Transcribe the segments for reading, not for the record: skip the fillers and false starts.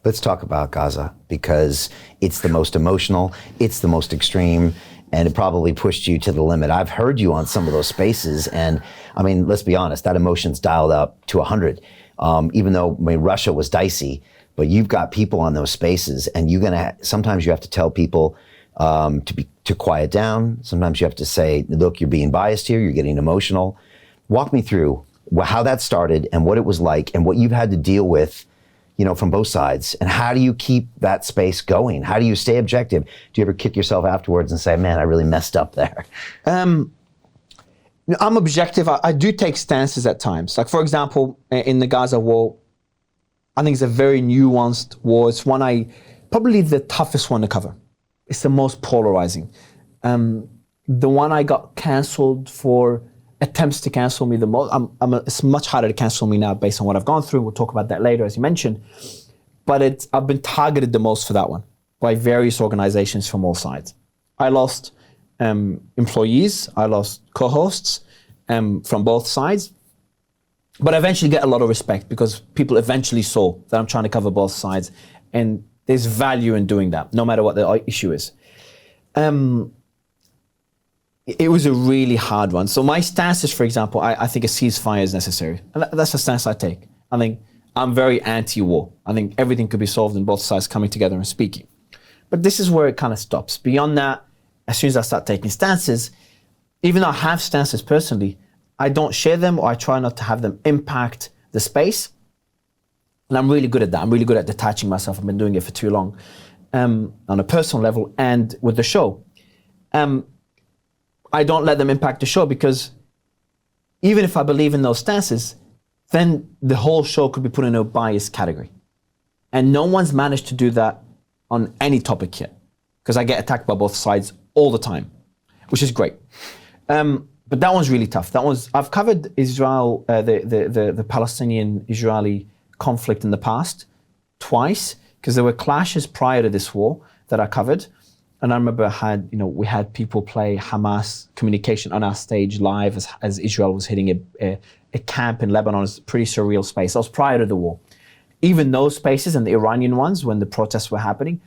Let's talk about Gaza, because it's the most emotional, it's the most extreme, and it probably pushed you to the limit. I've heard you on some of those spaces, and I mean, let's be honest, that emotion's dialed up to 100. Even though, I mean, Russia was dicey, but you've got people on those spaces, and sometimes you have to tell people to quiet down. Sometimes you have to say, look, you're being biased here, you're getting emotional. Walk me through how that started and what it was like and what you've had to deal with, from both sides, and how do you keep that space going? How do you stay objective? Do you ever kick yourself afterwards and say, man, I really messed up there? I'm objective. I do take stances at times. Like, for example, in the Gaza war, I think it's a very nuanced war. It's probably the toughest one to cover. It's the most polarizing. The one I got canceled for attempts to cancel me the most. It's much harder to cancel me now based on what I've gone through. We'll talk about that later, as you mentioned. But I've been targeted the most for that one by various organizations from all sides. I lost employees, I lost co-hosts from both sides, but I eventually get a lot of respect because people eventually saw that I'm trying to cover both sides, and there's value in doing that, no matter what the issue is. It was a really hard one. So my stance is, for example, I think a ceasefire is necessary. And that's the stance I take. I think I'm very anti-war. I think everything could be solved in both sides coming together and speaking. But this is where it kind of stops. Beyond that, as soon as I start taking stances, even though I have stances personally, I don't share them, or I try not to have them impact the space. And I'm really good at that. I'm really good at detaching myself. I've been doing it for too long on a personal level and with the show. I don't let them impact the show, because even if I believe in those stances, then the whole show could be put in a bias category. And no one's managed to do that on any topic yet, because I get attacked by both sides all the time, which is great. But that one's really tough. I've covered Israel, the Palestinian-Israeli conflict in the past twice, because there were clashes prior to this war that I covered. And I remember we had people play Hamas communication on our stage live as Israel was hitting a camp in Lebanon. It's a pretty surreal space. That was prior to the war. Even those spaces and the Iranian ones, when the protests were happening,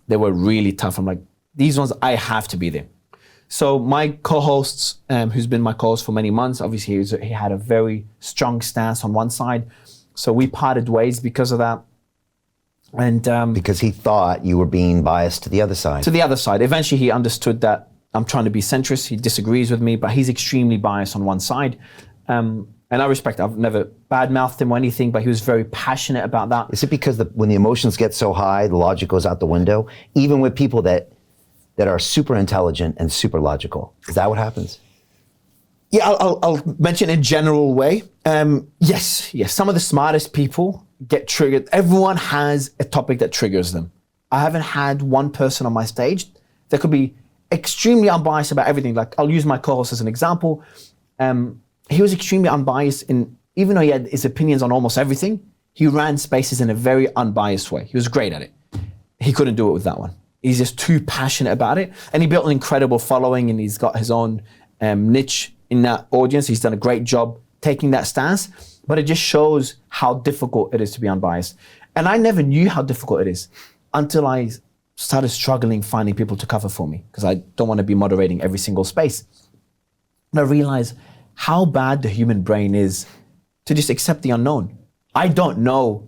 they were really tough. I'm like, these ones, I have to be there. So my co-hosts, who's been my co-host for many months, obviously he had a very strong stance on one side. So we parted ways because of that. And because he thought you were being biased to the other side. To the other side. Eventually he understood that I'm trying to be centrist. He disagrees with me, but he's extremely biased on one side. And I respect, I've never badmouthed him or anything, but he was very passionate about that. Is it because when the emotions get so high, the logic goes out the window, even with people that are super intelligent and super logical? Is that what happens? Yeah, I'll mention in a general way. Yes. Some of the smartest people get triggered. Everyone has a topic that triggers them. I haven't had one person on my stage that could be extremely unbiased about everything. Like, I'll use my co-host as an example. He was extremely unbiased even though he had his opinions on almost everything, he ran spaces in a very unbiased way. He was great at it. He couldn't do it with that one. He's just too passionate about it. And he built an incredible following, and he's got his own niche in that audience. He's done a great job taking that stance, but it just shows how difficult it is to be unbiased. And I never knew how difficult it is until I started struggling finding people to cover for me, because I don't want to be moderating every single space. And I realized how bad the human brain is to just accept the unknown. I don't know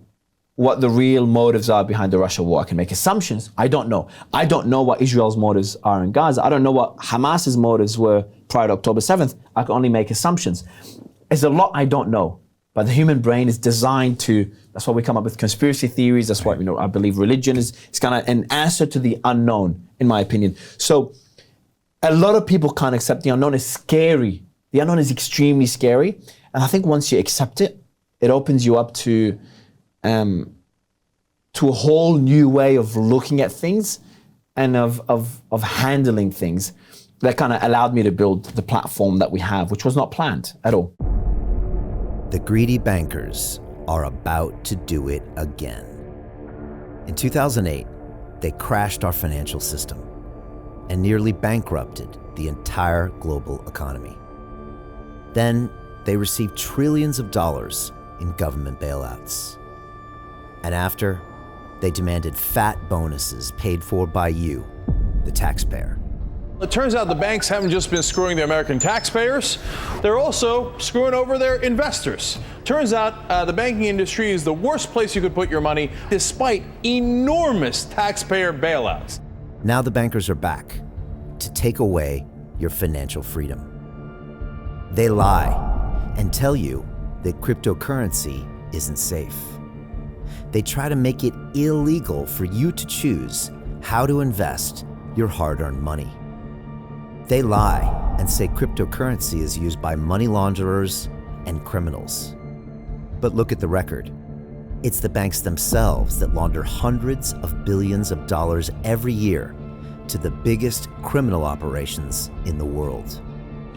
what the real motives are behind the Russia war. I can make assumptions. I don't know. I don't know what Israel's motives are in Gaza. I don't know what Hamas's motives were prior to October 7th. I can only make assumptions. There's a lot I don't know, but the human brain is designed to, that's why we come up with conspiracy theories. That's why, I believe religion is kind of an answer to the unknown, in my opinion. So a lot of people can't accept the unknown. It's scary. The unknown is extremely scary. And I think once you accept it, it opens you up to a whole new way of looking at things and of handling things that kind of allowed me to build the platform that we have, which was not planned at all. The greedy bankers are about to do it again. In 2008, they crashed our financial system and nearly bankrupted the entire global economy. Then they received trillions of dollars in government bailouts. And after, They demanded fat bonuses paid for by you, the taxpayer. It turns out the banks haven't just been screwing the American taxpayers, they're also screwing over their investors. Turns out the banking industry is the worst place you could put your money, despite enormous taxpayer bailouts. Now the bankers are back to take away your financial freedom. They lie and tell you that cryptocurrency isn't safe. They try to make it illegal for you to choose how to invest your hard-earned money. They lie and say cryptocurrency is used by money launderers and criminals. But look at the record. It's the banks themselves that launder hundreds of billions of dollars every year to the biggest criminal operations in the world.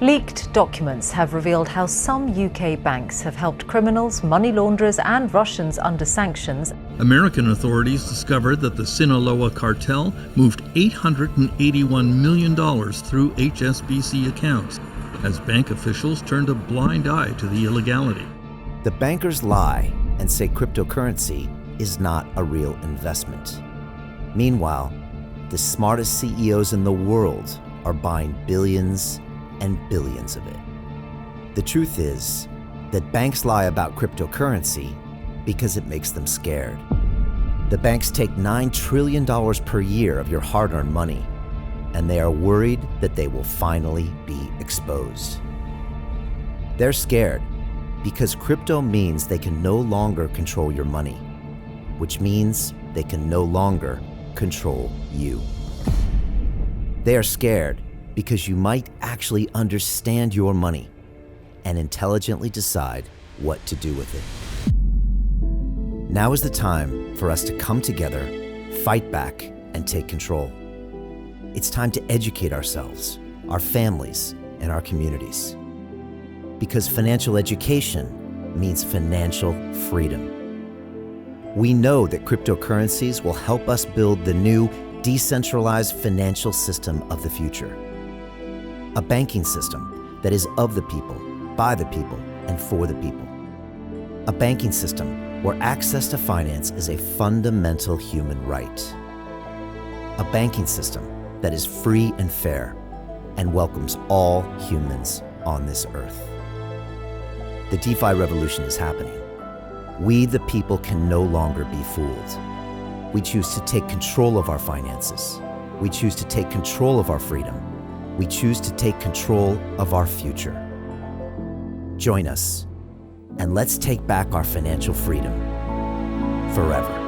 Leaked documents have revealed how some UK banks have helped criminals, money launderers and Russians under sanctions. American authorities discovered that the Sinaloa cartel moved $881 million through HSBC accounts as bank officials turned a blind eye to the illegality. The bankers lie and say cryptocurrency is not a real investment. Meanwhile, the smartest CEOs in the world are buying billions and billions of it. The truth is that banks lie about cryptocurrency because it makes them scared. The banks take $9 trillion per year of your hard-earned money, and they are worried that they will finally be exposed. They're scared because crypto means they can no longer control your money, which means they can no longer control you. They are scared because you might actually understand your money and intelligently decide what to do with it. Now is the time for us to come together, fight back, and take control. It's time to educate ourselves, our families, and our communities. Because financial education means financial freedom. We know that cryptocurrencies will help us build the new decentralized financial system of the future. A banking system that is of the people, by the people, and for the people. A banking system where access to finance is a fundamental human right. A banking system that is free and fair and welcomes all humans on this earth. The DeFi revolution is happening. We, the people, can no longer be fooled. We choose to take control of our finances. We choose to take control of our freedom. We choose to take control of our future. Join us, and let's take back our financial freedom forever.